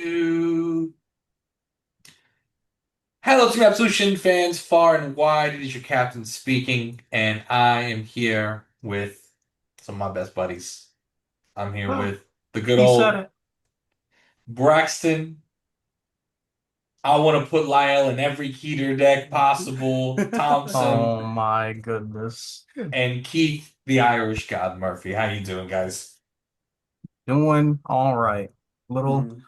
Hello to Absolution fans far and wide. It is your captain speaking, and I am here with some of my best buddies. I'm here with the good He said old it. Braxton. I want to put Lyle in every Keeter deck possible. Thompson Oh my goodness. and Keith, the Irish God Murphy. How you doing, guys? Doing all right. Little Mhm.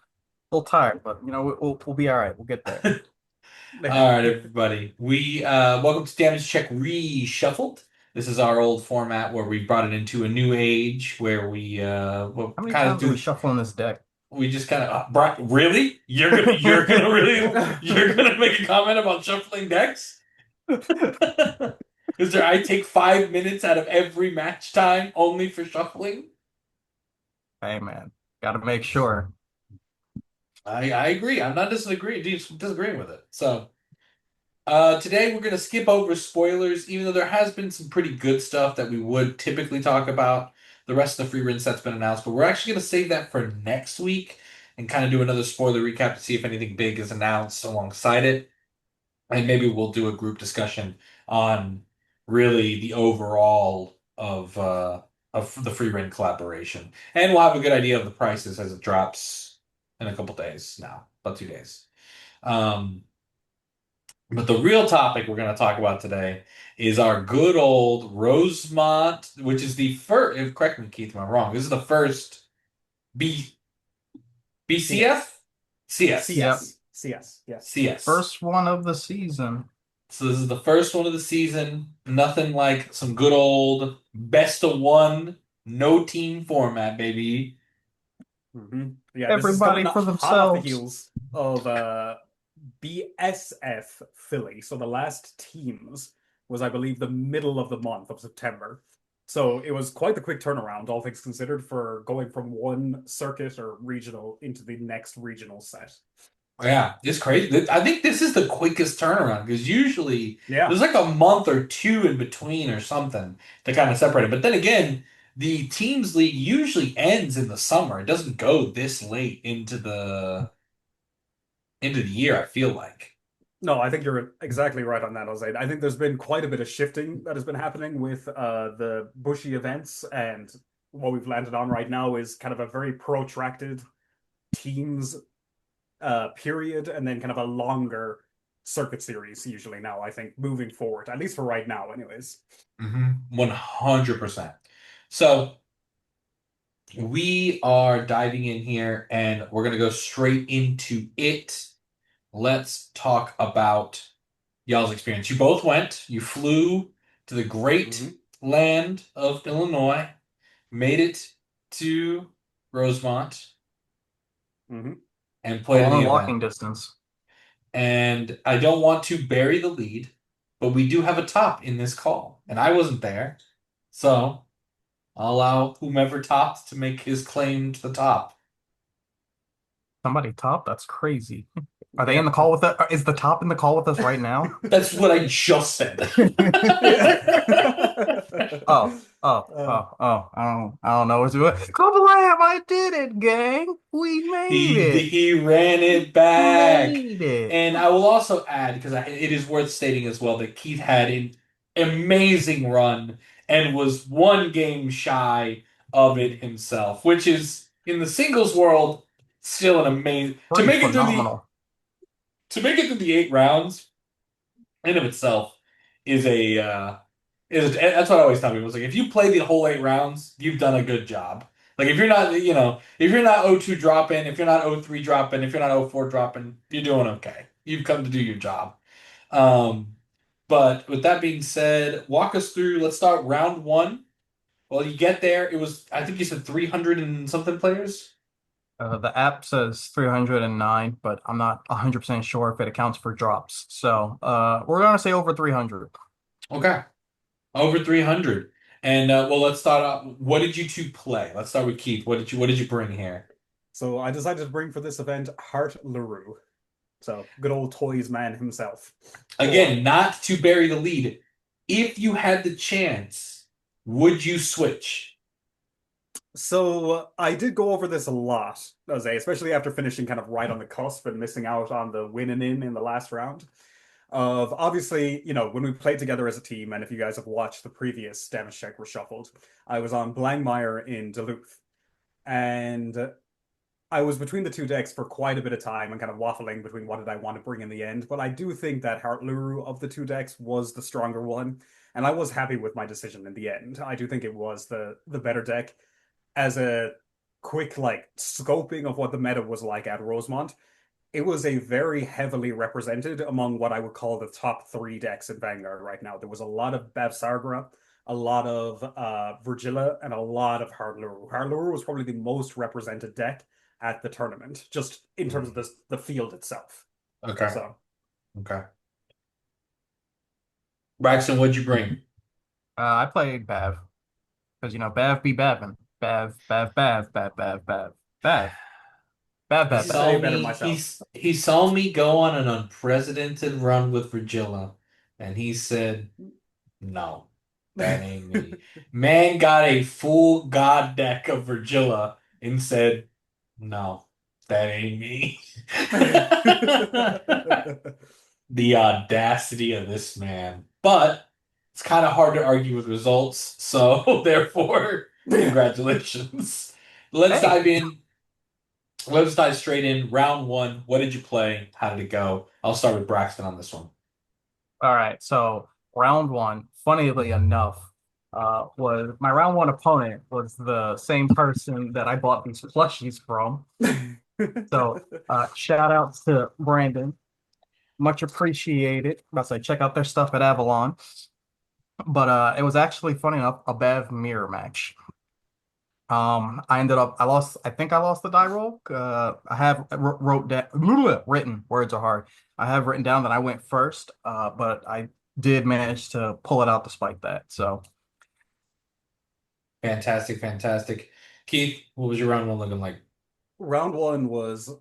little tired, but we'll be all right. We'll get there. All right, everybody. We welcome to Damage Check Reshuffled. This is our old format where we brought it into a new age where we How many kind of times are we do shuffling this deck? we just kind of really you're gonna make a comment about shuffling decks? Is there I take 5 minutes out of every match time only for shuffling? Hey man, gotta make sure. I agree. I'm not disagreeing with it. So today we're gonna skip over spoilers, even though there has been some pretty good stuff that we would typically talk about. The rest of the free rinse that's been announced, but we're actually gonna save that for next week and kind of do another spoiler recap to see if anything big is announced alongside it. And maybe we'll do a group discussion on really the overall of the free rin collaboration. And we'll have a good idea of the prices as it drops in a couple days now, about 2 days. Um, but the real topic we're going to talk about today is our good old Rosemont, which is the first, correct me, Keith, if I'm wrong. This is the first B CS. BCF? CS. Yep. CS. Yes. CS. First one of the season. So this is the first one of the season. Nothing like some good old best of one, no team format, baby. Yeah, this is Everybody coming for hot off the themselves. heels of BSF Philly. So the last teams was, I believe, the middle of the month of September. So it was quite the quick turnaround, all things considered, for going from one circuit or regional into the next regional set. Yeah, it's crazy. I think this is the quickest turnaround because usually Yeah. there's like a month or two in between or something to kind of separate it. But then again, the teams league usually ends in the summer. It doesn't go this late into the year, I feel like. No, I think you're exactly right on that, Jose. I think there's been quite a bit of shifting that has been happening with the Bushy events, and what we've landed on right now is kind of a very protracted teams period, and then kind of a longer circuit series usually now, I think, moving forward, at least for right now, anyways. 100%. So we are diving in here and we're gonna go straight into it. Let's talk about y'all's experience. You both went, you flew to the great Hmm. land of Illinois, made it to Rosemont, Hmm. and A played in the long event. walking distance. And I don't want to bury the lead, but we do have a top in this call, and I wasn't there. So I'll allow whomever topped to make his claim to the top. Somebody top? That's crazy. Are they in Yeah. the call with us? Is the top in the call with us right now? That's what I just said. Yeah. Oh, oh, uh, oh, oh. I don't know what to do. Cloverlamb, I did it, gang. We made it. He ran it We back. made it. And I will also add, because it is worth stating as well, that Keith had an amazing run and was one game shy of it himself, which is in the singles world still an amazing Pretty phenomenal. to make it through the 8 rounds in of itself is that's what I always tell people. It's like if you play the whole 8 rounds, you've done a good job. Like if you're not, if you're not 0-2 dropping, if you're not 0-3 dropping, if you're not 0-4 dropping, you're doing okay. You've come to do your job. Um, but with that being said, walk us through. Let's start round one. Well, you get there. It was, I think you said 300 and something players. The app says 309, but I'm not 100% sure if it accounts for drops. So, we're gonna say over 300. Okay, over 300. And well, let's start off. What did you two play? Let's start with Keith. What did you bring here? so I decided to bring for this event Hart LaRue. So good old toys man himself. Again, Or not to bury the lead. If you had the chance, would you switch? So I did go over this a lot, Jose, especially after finishing kind of right on the cusp and missing out on the win and in the last round. Of obviously, when we played together as a team, and if you guys have watched the previous damage check reshuffled, I was on Blangmeyer in Duluth, and I was between the two decks for quite a bit of time and kind of waffling between what did I want to bring in the end. But I do think that Heart Luru of the two decks was the stronger one, and I was happy with my decision in the end. I do think it was the better deck as a quick like scoping of what the meta was like at Rosemont. It was a very heavily represented among what I would call the top three decks in Vanguard right now. There was a lot of Bavsargra, a lot of Virgilla, and a lot of Hardlure. Hardlure was probably the most represented deck at the tournament, just in terms of the field itself. Okay. So Okay. Braxton, what'd you bring? I played Bav because Bav be Bavin. Bav, Bav, Bav, Bav, Bav, Bav, Bav, Bav, I He Bav, could Bav. say saw it better me myself. he saw me go on an unprecedented run with Virgilla, and he said, "No, that ain't me." Man got a full god deck of Virgilla and said, "No, that ain't me." The audacity of this man. But it's kind of hard to argue with results, so therefore, congratulations. Let's Hey, dive in. Let's dive straight in. Round one. What did you play? How did it go? I'll start with Braxton on this one. all right. So round one, funnily enough, was my round one opponent was the same person that I bought these plushies from. So shout out to Brandon. Much appreciated. I say check out their stuff at Avalon. But it was actually funny enough a Bev mirror match. I lost. I think I lost the die roll. I have wrote down written words are hard. I have written down that I went first, but I did manage to pull it out despite that. So Fantastic, fantastic. Keith, what was your round one looking like? Round one was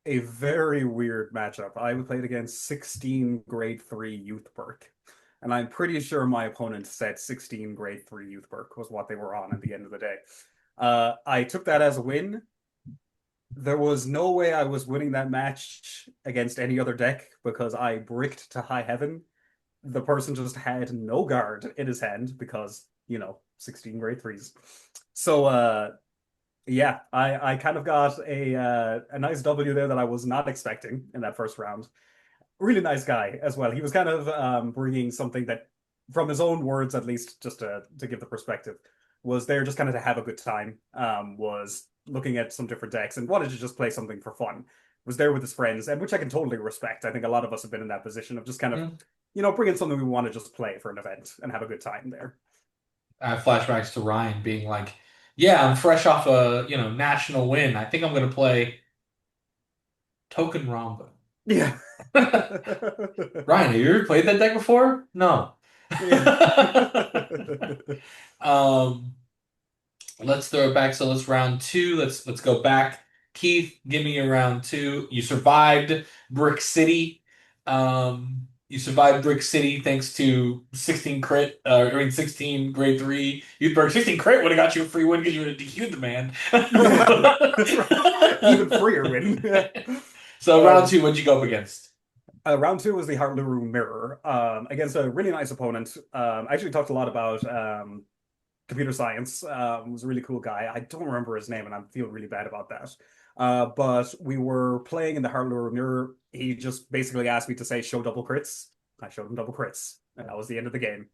a very weird matchup. I played against 16 grade 3 youth perk. And I'm pretty sure my opponent said 16 grade 3 youth perk was what they were on at the end of the day. I took that as a win. There was no way I was winning that match against any other deck because I bricked to high heaven. The person just had no guard in his hand because, 16 grade threes. So yeah, I kind of got a nice W there that I was not expecting in that first round. Really nice guy as well. He was kind of bringing something that, from his own words at least, just to give the perspective, was there just kind of to have a good time. Was looking at some different decks and wanted to just play something for fun. Was there with his friends, and which I can totally respect. I think a lot of us have been in that position of just kind of, Hmm. bringing something we want to just play for an event and have a good time there. I have flashbacks to Ryan being like, "Yeah, I'm fresh off a national win. I think I'm gonna play Token Ramba." Yeah. Ryan, have you ever played that deck before? No. Yeah. Um, let's throw it back. So let's round two. Let's go back. Keith, give me a round two. You survived Brick City. You survived Brick City thanks to 16 crit. 16 grade three. Youthberg 16 crit would have got you a free win because you would have DQ'd the man. Yeah, that's right. Even freer win. So round Um, two, what'd you go up against? Round two was the Heartluru Mirror against a really nice opponent. I actually talked a lot about computer science. Was a really cool guy. I don't remember his name, and I feel really bad about that. But we were playing in the Heartluru Mirror. He just basically asked me to say show double crits. I showed him double crits, and that was the end of the game.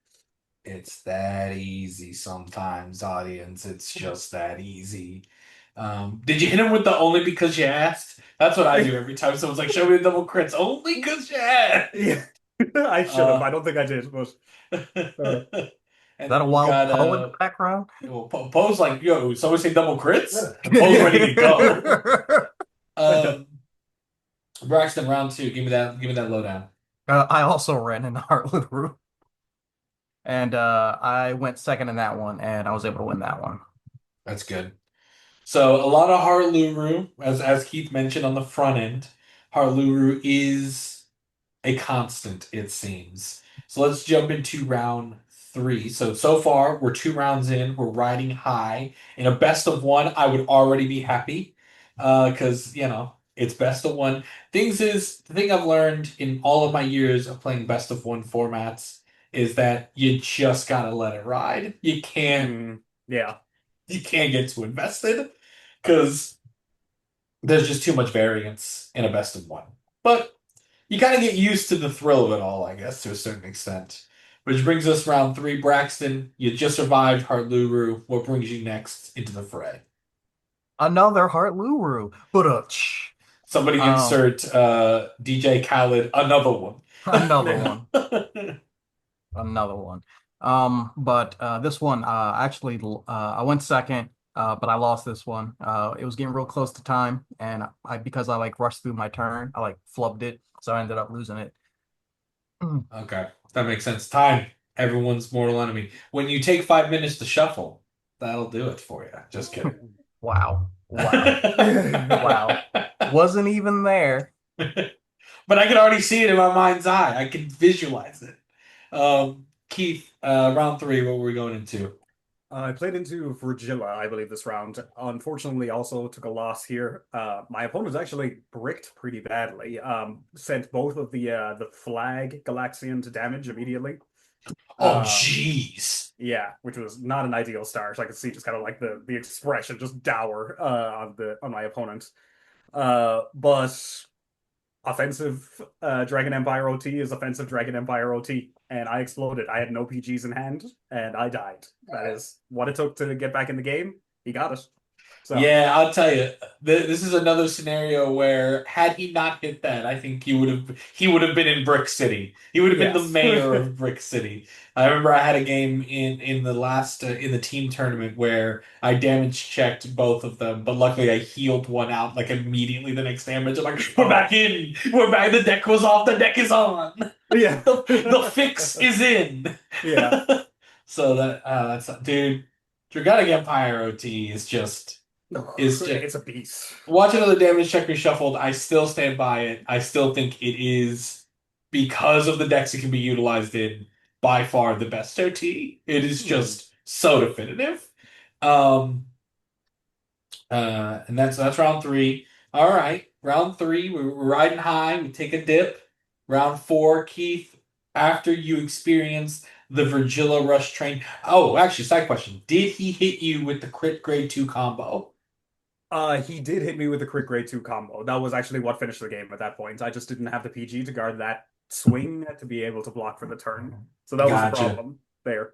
It's that easy sometimes, audience. It's just that easy. Did you hit him with the only because you asked? That's what I do every time someone's like, show me the double crits. Only because you asked. Yeah, I should have. Uh, I don't think I did, but and is that a then you wild got poe in the background? Poe's like, yo, someone say double crits? And Poe's ready to go. Um, Braxton, round two. Give me that lowdown. I also ran in the Heartland room, and I went second in that one, and I was able to win that one. That's good. So a lot of Harluru, as Keith mentioned on the front end, Harluru is a constant, it seems. So let's jump into round 3. So far, we're 2 rounds in. We're riding high. In a best of 1, I would already be happy. Because, it's best of 1. The thing I've learned in all of my years of playing best of 1 formats is that you just gotta let it ride. Yeah. You can't get too invested because there's just too much variance in a best of 1. But you kind of get used to the thrill of it all, I guess, to a certain extent. Which brings us round 3, Braxton. You just survived Harluru. What brings you next into the fray? Another Heart Luru. But Somebody um insert DJ Khaled, another one. another one. Another one. But this one, actually, I went second, but I lost this one. It was getting real close to time, and because I like rushed through my turn, I like flubbed it, so I ended up losing it. Okay, that makes sense. Time. Everyone's mortal enemy. When you take 5 minutes to shuffle, that'll do it for you. Just kidding. Wow, wow, wow. Wasn't even there. But I can already see it in my mind's eye. I can visualize it. Keith, round 3, what were we going into? I played into Virgilla, I believe, this round. Unfortunately, also took a loss here. My opponent actually bricked pretty badly. Sent both of the flag Galaxian to damage immediately. Oh, Um, jeez. yeah, which was not an ideal start. I could see just kind of like the expression just dour on my opponent. But offensive Dragon Empire OT is offensive Dragon Empire OT, and I exploded. I had no PGs in hand, and I died. That is what it took to get back in the game. He got it. So Yeah, I'll tell you. This is another scenario where had he not hit that, I think he would have been in Brick City. He would have been the yes, mayor of Brick City. I remember I had a game in the last in the team tournament where I damage checked both of them, but luckily I healed one out like immediately the next damage. I'm like, we're back in. We're back. The deck was off. The deck is on. yeah, The fix is in. yeah. So that's dude. Dragatic Empire OT is just It's a beast. watch another damage check reshuffled. I still stand by it. I still think it is because of the decks it can be utilized in by far the best OT. It is just so definitive. Um and that's round 3. All right, round 3, we're riding high. We take a dip. Round 4, Keith. After you experience the Virgilla Rush train. Oh, actually, side question: did he hit you with the crit grade 2 combo? He did hit me with the crit grade 2 combo. That was actually what finished the game at that point. I just didn't have the PG to guard that swing to be able to block for the turn. So that was the Gotcha. problem there.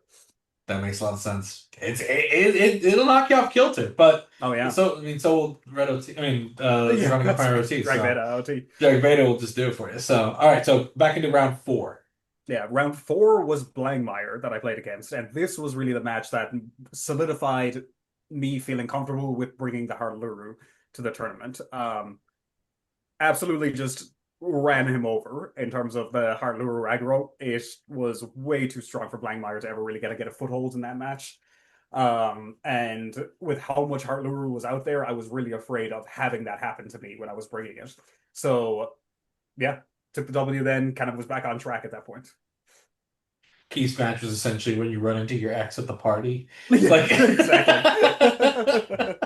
That makes a lot of sense. It'll knock you off kilter, but Oh yeah. so will Red OT. Yeah, running that's Empire right. OT. Drag So that OT. Jack Veda will just do it for you. So all right, so back into round 4. Yeah, round 4 was Blangmeyer that I played against, and this was really the match that solidified me feeling comfortable with bringing the Harluru to the tournament. Absolutely just ran him over in terms of the Harluru aggro. It was way too strong for Blangmeyer to ever really get a foothold in that match. And with how much Harluru was out there, I was really afraid of having that happen to me when I was bringing it. So, yeah, took the W then, kind of was back on track at that point. Keith's match was essentially when you run into your ex at the party. Yeah, Like exactly.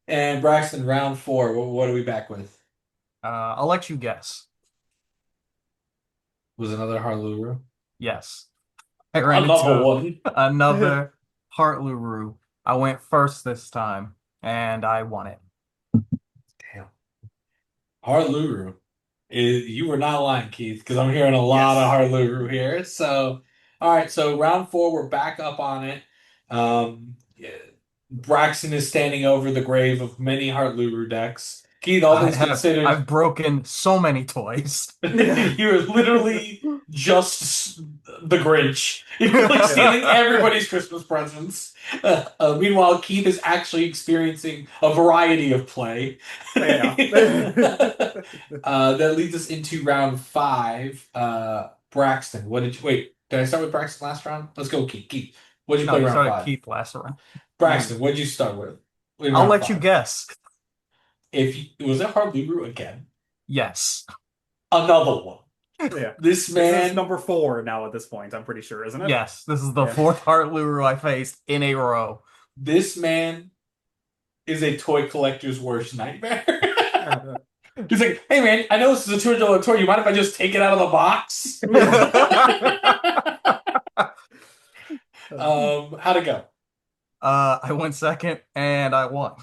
And Braxton, round 4. What are we back with? I'll let you guess. Was another Harluru? Yes. I ran Another into one. another Heart Luru. I went first this time, and I won it. Damn. Harluru. You were not lying, Keith, because I'm hearing a lot of Yes. Harluru here. So, all right, so round 4, we're back up on it. Yeah, Braxton is standing over the grave of many Harluru decks. Keith, all things considered, I've broken so many toys. you're literally just the Grinch. You're like stealing everybody's Christmas presents. Meanwhile, Keith is actually experiencing a variety of play. Yeah. That leads us into round 5. Braxton, what did you wait? Did I start with Braxton last round? Let's go, Keith. Keith, what did you No, play you round started 5? Keith last round. Braxton, what did you start with? In I'll round let you 5? guess. Was it Hard Luru again? Yes. Another one. Yeah. This This is man, number 4 now at this point, I'm pretty sure, isn't it? Yes, this is the Yeah. fourth Heart Luru I faced in a row. this man is a toy collector's worst nightmare. He's like, hey man, I know this is a $200 toy. You mind if I just take it out of the box? How'd it go? I went second and I won.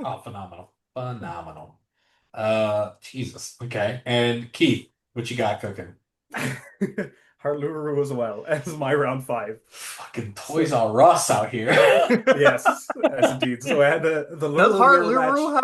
Oh, phenomenal. Phenomenal. Jesus. Okay. And Keith, what you got cooking? Harluru as well as my round 5. Fucking Toys R Us out here. Yes, yes, indeed. So I had the Does little Heart mirror Luru match.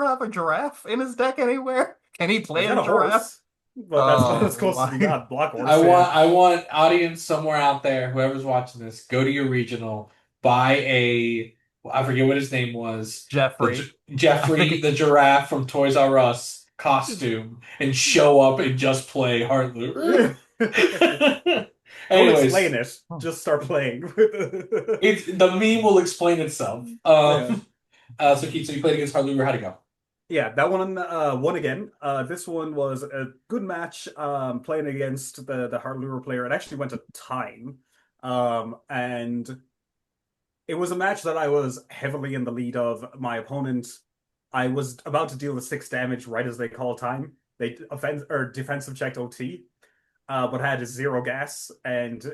have a giraffe in his deck anywhere? Can he play He's a got a giraffe? horse, but that's not as Oh close as my. we got. Block horse. I want audience somewhere out there, whoever's watching this, go to your regional, buy I forget what his name was, Jeffrey. I Jeffrey think the giraffe from Toys R Us costume, and show up and just play Heart Lure. Don't Anyways, explain it. Just start playing. the meme will explain itself. Yeah. So Keith, so you played against Heart Lure, how'd it go? Yeah, that one won again. This one was a good match. Playing against the Harlure player. It actually went to time. And it was a match that I was heavily in the lead of. My opponent, I was about to deal the 6 damage right as they call time. They defensive checked OT, but had 0 gas and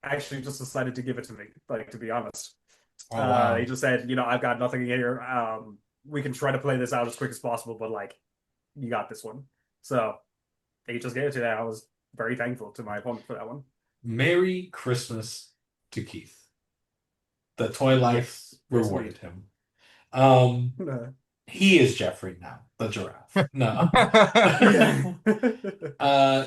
actually just decided to give it to me. Like, to be honest, Oh wow. he just said, I've got nothing here. We can try to play this out as quick as possible, but like, you got this one. So he just gave it to me. I was very thankful to my opponent for that one. Merry Christmas to Keith. The toy life rewarded him. He is Jeffrey now, the giraffe. No.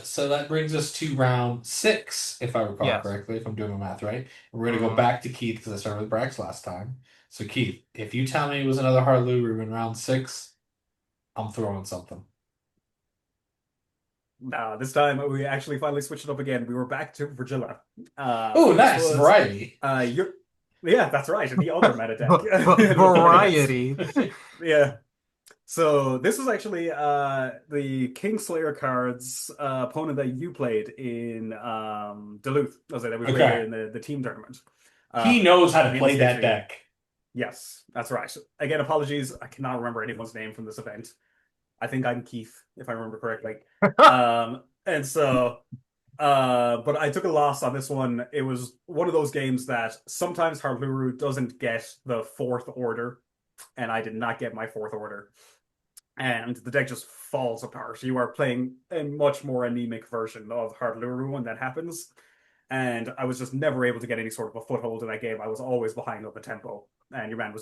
So that brings us to round 6, if I recall Yes. correctly, if I'm doing my math right. We're gonna go back to Keith because I started with Brax last time. So Keith, if you tell me it was another Harluru in round 6, I'm throwing something. This time we actually finally switched it up again. We were back to Virgilla. Oh, nice variety. Yeah, that's right. The other meta deck. Variety. Yeah. So this was actually the Kingslayer cards opponent that you played in Duluth. That we played in the team tournament. He knows how to play that deck. Yes, that's right. Again, apologies. I cannot remember anyone's name from this event. I think I'm Keith, if I remember correctly. And so, but I took a loss on this one. It was one of those games that sometimes Harluru doesn't get the 4th order, and I did not get my 4th order. And the deck just falls apart. You are playing a much more anemic version of Harluru when that happens. And I was just never able to get any sort of a foothold in that game. I was always behind on the tempo. And your man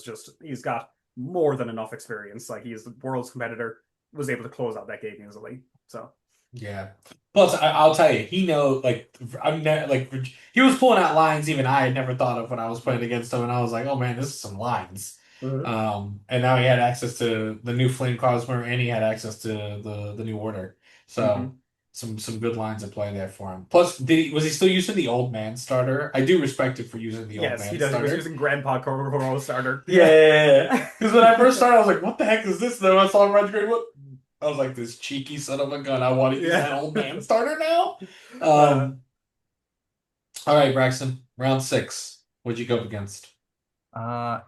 he's got more than enough experience. Like, he's the world's competitor, was able to close out that game easily. So yeah. Plus, I'll tell you, he knows. He was pulling out lines even I had never thought of when I was playing against him, and I was like, oh man, this is some lines. And now he had access to the new Flame Cosmer, and he had access to the new order. So some good lines of play there for him. Plus, was he still using the old man starter? I do respect it for using the old man starter. Yes, he does. He was using Grandpa Koro starter. Yeah. Because when I first started, I was like, what the heck is this? Then I saw him run grade. What? I was like, this cheeky son of a gun. I want to use that old man starter now. All right, Braxton. Round 6. What'd you go up against?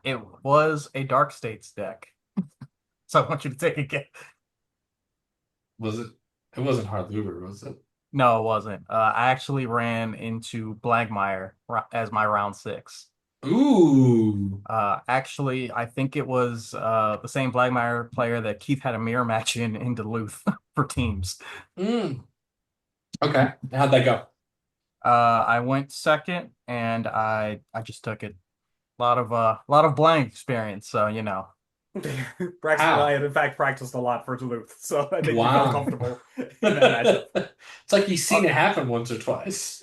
It was a Dark States deck. So I want you to take a guess. Was it? It wasn't Harluber, was it? No, it wasn't. I actually ran into Blankmeyer as my round 6. Ooh. Actually, I think it was the same Blankmeyer player that Keith had a mirror match in Duluth for teams. Okay. How'd that go? I went second, and I just took it. A lot of blank experience, so Braxton and I had in fact practiced a lot for Duluth, so I think we felt comfortable in that matchup. It's like you've seen it happen once or twice.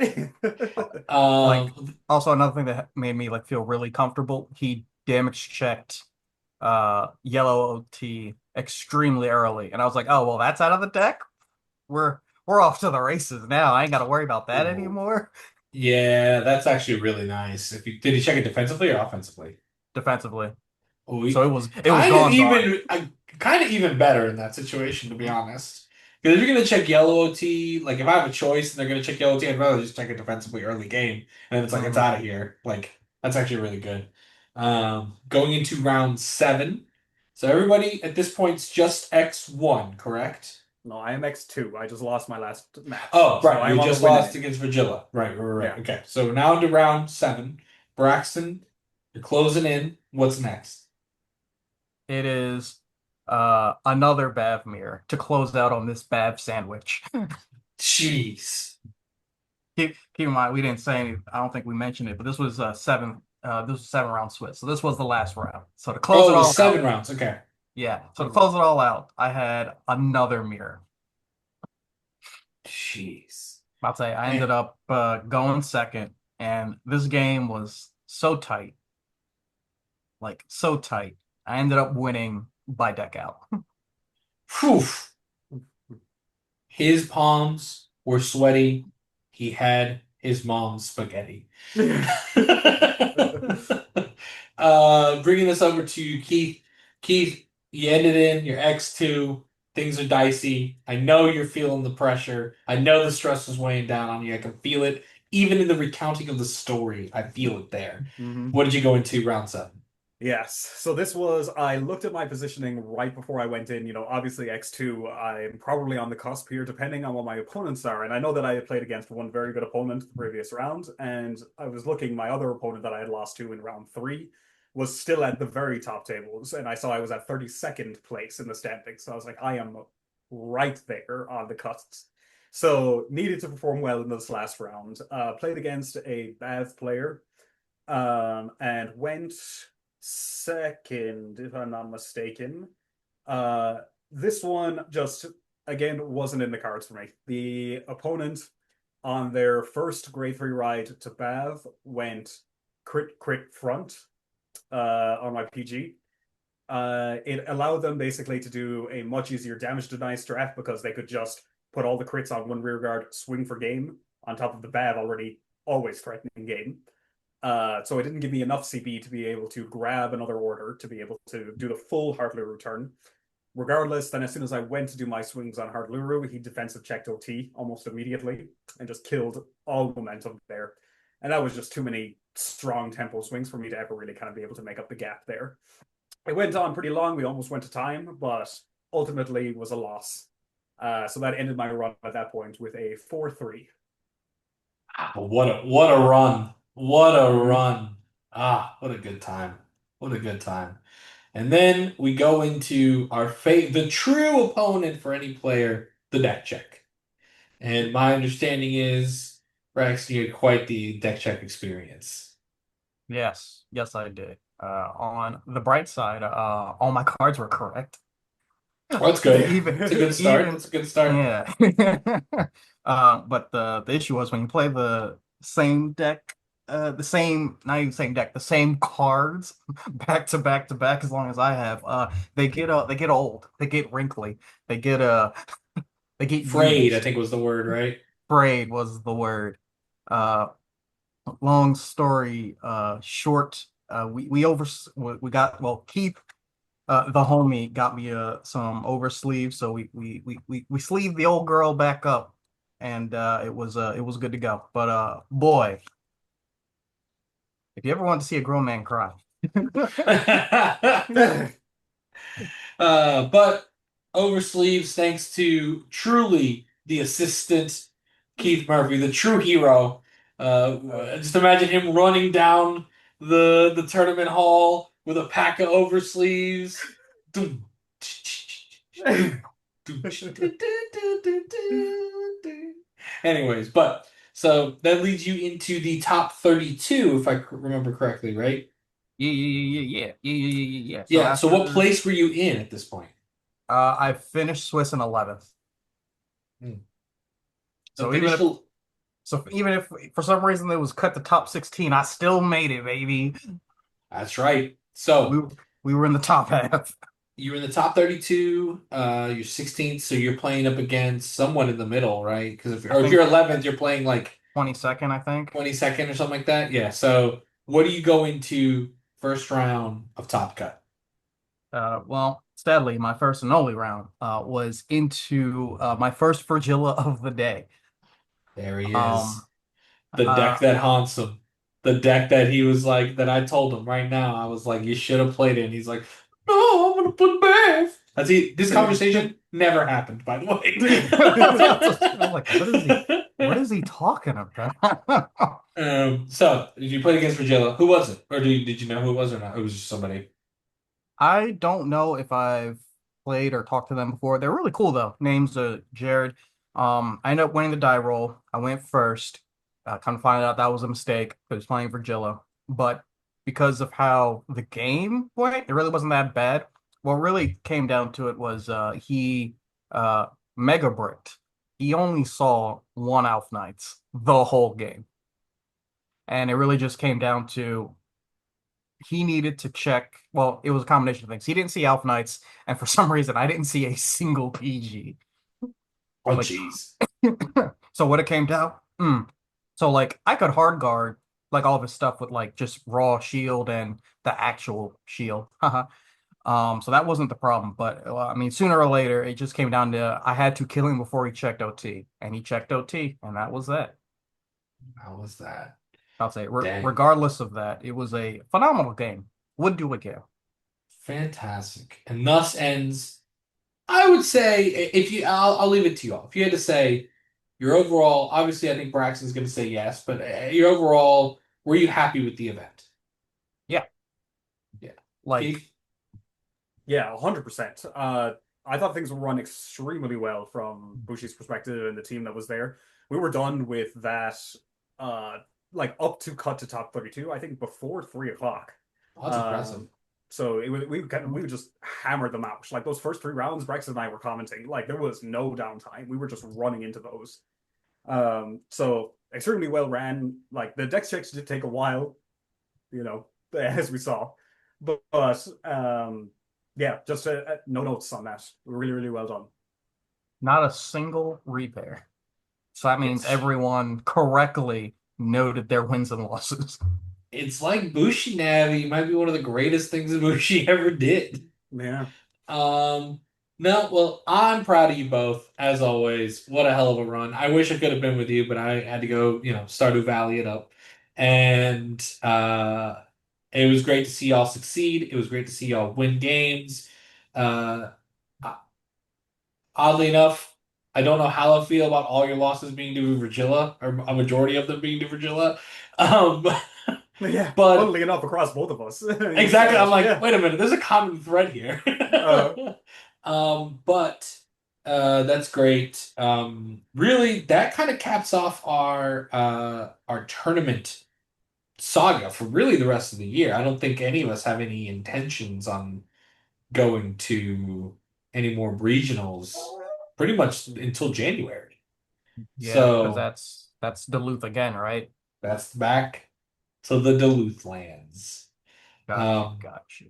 Also another thing that made me feel really comfortable, he damage checked yellow OT extremely early, and I was like, oh well, that's out of the deck. We're off to the races now. I ain't got to worry about that anymore. Yeah, that's actually really nice. Did he check it defensively or offensively? Defensively. Oh, so it was gone. Kind of even better in that situation, to be honest. Because if you're gonna check yellow OT, like if I have a choice and they're gonna check yellow OT, I'd rather just check it defensively early game, and then it's like it's Mhm. out of here. Like that's actually really good. Going into round 7. So everybody at this point's just X1, correct? No, I am X2. I just lost my last match, Oh, so right. I'm You on the just winning lost end. against Virgilla. Right. Yeah. Okay. So now into round 7. Braxton, you're closing in. What's next? It is another Bavmir to close out on this Bav sandwich. Jeez. Keep in mind, we didn't say any, I don't think we mentioned it, but this was this was 7 round Swiss. So this was the last round. So to close Oh, it it was all out, 7 rounds. Okay. yeah. So to close it all out, I had another mirror. Jeez. I'll say I Man. ended up going second, and this game was so tight, like so tight. I ended up winning by deck out. Phew. His palms were sweaty. He had his mom's spaghetti. Bringing this over to Keith. Keith, you ended in your X2. Things are dicey. I know you're feeling the pressure. I know the stress is weighing down on you. I can feel it. Even in the recounting of the story, I feel it there. Mhm. What did you go into round 7? Yes. So this was, I looked at my positioning right before I went in. Obviously X2, I'm probably on the cusp here, depending on what my opponents are. And I know that I had played against one very good opponent the previous round. And I was looking, my other opponent that I had lost to in round 3 was still at the very top tables. And I saw I was at 32nd place in the standings. So I was like, I am right there on the cusp. So needed to perform well in this last round. Played against a Bav player and went second, if I'm not mistaken. This one just again wasn't in the cards for me. The opponent on their first grade 3 ride to Bav went crit front on my PG. It allowed them basically to do a much easier damage deny strat because they could just put all the crits on one rear guard, swing for game on top of the Bav already always threatening game. So it didn't give me enough CP to be able to grab another order to be able to do the full Heartluru turn. Regardless, then as soon as I went to do my swings on Heartluru, he defensive checked OT almost immediately and just killed all momentum there. And that was just too many strong tempo swings for me to ever really kind of be able to make up the gap there. It went on pretty long. We almost went to time, but ultimately was a loss. So that ended my run at that point with a 4-3. What a run. What a run. What a good time. What a good time. And then we go into our the true opponent for any player, the deck check. And my understanding is Braxton, you had quite the deck check experience. Yes, I did. On the bright side, all my cards were correct. Well, that's good. Even, It's a good start. even, It's a good start. yeah. But the issue was when you play the same deck, the same, not even same deck, the same cards back to back to back, as long as I have, they get old, they get wrinkly, they get they get Frayed, I used. think was the word, right? Frayed was the word. Uh, long story short, we got, well, Keith, the homie, got me some oversleeve, so we sleeved the old girl back up, and it was good to go. But boy, if you ever want to see a grown man cry. But over sleeves, thanks to truly the assistant Keith Murphy, the true hero. Just imagine him running down the tournament hall with a pack of over sleeves. Anyways, but so that leads you into the top 32, if I remember correctly, right? Yeah. So Yeah. So what after place were you in at this point? I finished Swiss in 11th. Hmm. So even Finished. if even if for some reason it was cut to top 16, I still made it, baby. That's right. We So we were in the top half. you're in the top 32. You're 16th, so you're playing up against someone in the middle, right? Because I if think you're 11th, you're playing like 22nd, I think. 22nd or something like that. Yeah. So what do you go into first round of Top Cut? Well, sadly, my first and only round was into my first Virgilla of the day. There he is. Um, The deck uh, that haunts him. The deck that he was like, that I told him right now. I was like, you should have played it. And he's like, no, I'm gonna put Bath. This conversation never happened, by the I'm like, what is he talking about? way. So did you play against Regilla? Who was it? Or did you know who it was or not? It was just somebody. I don't know if I've played or talked to them before. They're really cool though. Name's Jared. I ended up winning the die roll. I went first. Kind of find out that was a mistake because I was playing Virgilla. But because of how the game went, it really wasn't that bad. What really came down to it was he uh mega bricked. He only saw one Elf Knights the whole game. And it really just came down to he needed to check. Well, it was a combination of things. He didn't see Elf Knights, and for some reason, I didn't see a single PG. Oh, Like, jeez. so what it came down. So like I could hard guard like all of his stuff with like just raw shield and the actual shield. So that wasn't the problem. But I mean, sooner or later, it just came down to I had to kill him before he checked OT, and he checked OT, and that was that. How was that? I'll say, Dang. regardless of that, it was a phenomenal game. Would do again. Fantastic. And thus ends, I would say, if you, I'll leave it to you all. If you had to say your overall, obviously, I think Braxton's going to say yes, but your overall, were you happy with the event? Yeah, Yeah. like. Keith? Yeah, 100%. I thought things were run extremely well from Bushi's perspective and the team that was there. We were done with that, uh, like up to cut to top 32, I think before 3 o'clock. Oh, that's impressive. Um, so it was we would just hammer them out. Like those first 3 rounds, Braxton and I were commenting. Like there was no downtime. We were just running into those. So extremely well ran. Like the dex checks did take a while, you know, as we saw. But yeah, just no notes on that. Really, really well done. Not a single repair. So that means Yes. everyone correctly noted their wins and losses. It's like Bushi Navi might be one of the greatest things that Bushi ever did. Yeah. Um, no, well, I'm proud of you both, as always. What a hell of a run. I wish I could have been with you, but I had to go, Stardew Valley it up. And it was great to see y'all succeed. It was great to see y'all win games. Uh, Oddly enough, I don't know how I feel about all your losses being to Virgilla, or a majority of them being to Virgilla. Um, Yeah. but Funnily enough, across both of us. You said exactly, I'm it. like, Yeah. wait a minute, there's a common thread here. Uh, But that's great. Really, that kind of caps off our tournament saga for really the rest of the year. I don't think any of us have any intentions on going to any more regionals pretty much until January. Yeah, because So that's Duluth again, right? that's back to the Duluth lands. Got you, Um, got you.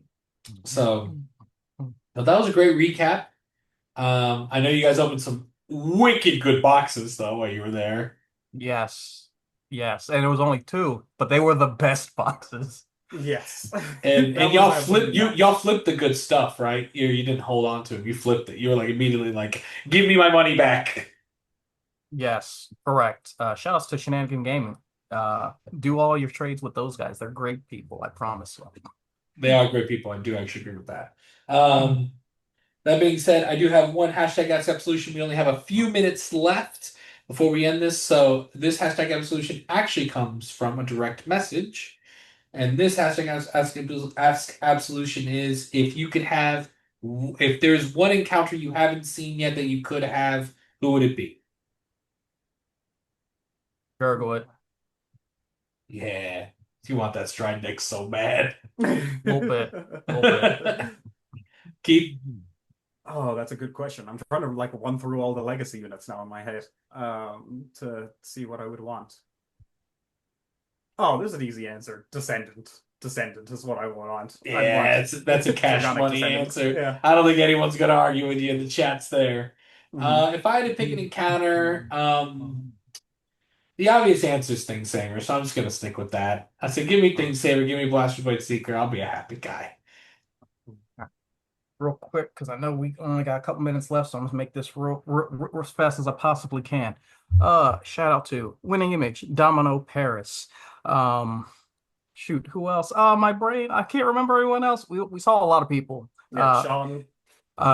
so but that was a great recap. I know you guys opened some wicked good boxes though while you were there. Yes, yes, and it was only two, but they were the best boxes. yes. And That was y'all absolutely flipped nuts. y'all flipped the good stuff, right? You didn't hold on to it. You flipped it. You were like immediately like, give me my money back. Yes, correct. Shout outs to Shenanigan Gaming. Do all your trades with those guys. They're great people, I promise. They are great people. I do actually agree with that. That being said, I do have one hashtag Ask Absolution. We only have a few minutes left before we end this. So this hashtag Absolution actually comes from a direct message. And this hashtag Ask Absolution is if there's one encounter you haven't seen yet that you could have, who would it be? Gurgle it. Yeah. You want that stride deck so bad. Little bit. Little bit. Keep. Oh, that's a good question. I'm trying to like run through all the legacy units now in my head, to see what I would want. Oh, there's an easy answer. Descendant. Descendant is what I want. I want Yeah, that's a cash Dragonic money Descendant. answer. Yeah. I don't think anyone's gonna argue with you in the chats there. Hmm. If I had to pick an encounter, the obvious answer is Thing Saver, so I'm just gonna stick with that. I said, give me Thing Saver, give me Blaster's Blade Seeker, I'll be a happy guy. real quick because I know we only got a couple minutes left, so I'm gonna make this real as fast as I possibly can. Shout out to Winning Image, Domino Paris. Shoot, who else? My brain, I can't remember everyone else. We saw a lot of people. Yeah, Sean.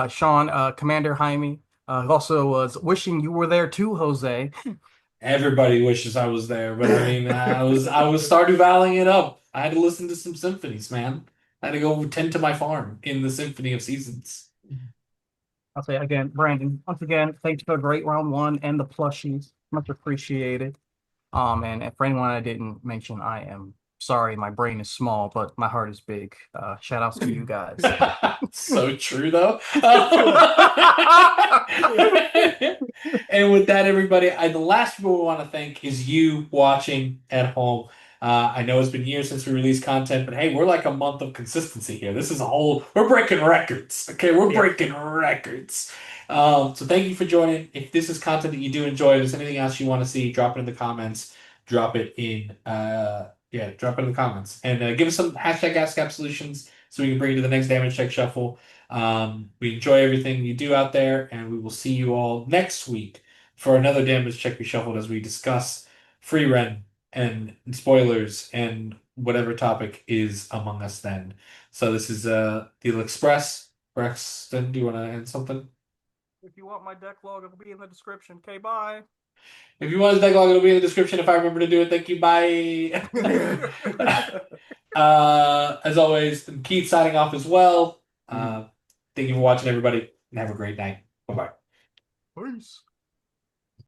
Sean, Commander Jaime. Also was wishing you were there too, Jose. Everybody wishes I was there, but I mean, I was Stardew Valleying it up. I had to listen to some symphonies, man. I had to go tend to my farm in the Symphony of Seasons. I'll say again, Brandon, once again, thanks for a great round one and the plushies. Much appreciated. And for anyone I didn't mention, I am sorry, my brain is small, but my heart is big. Shout outs to you guys. So true, though. And with that, everybody, the last people we want to thank is you watching at home. I know it's been years since we released content, but hey, we're like a month of consistency here. This is a whole, we're breaking records. Okay, we're breaking records. So thank you for joining. If this is content that you do enjoy, if there's anything else you want to see, drop it in the comments. Drop it in drop it in the comments. And give us some hashtag Ask Absolutions so we can bring you to the next damage check shuffle. We enjoy everything you do out there, and we will see you all next week for another damage check reshuffled as we discuss free rent and spoilers and whatever topic is among us then. So this is Deal Express. Braxton, do you want to end something? If you want my deck log, it'll be in the description. Okay, bye. If you want the deck log, it'll be in the description if I remember to do it. Thank you. Bye. As always, Keith signing off as well. Thank you for watching, everybody, and have a great night. Bye-bye. Peace.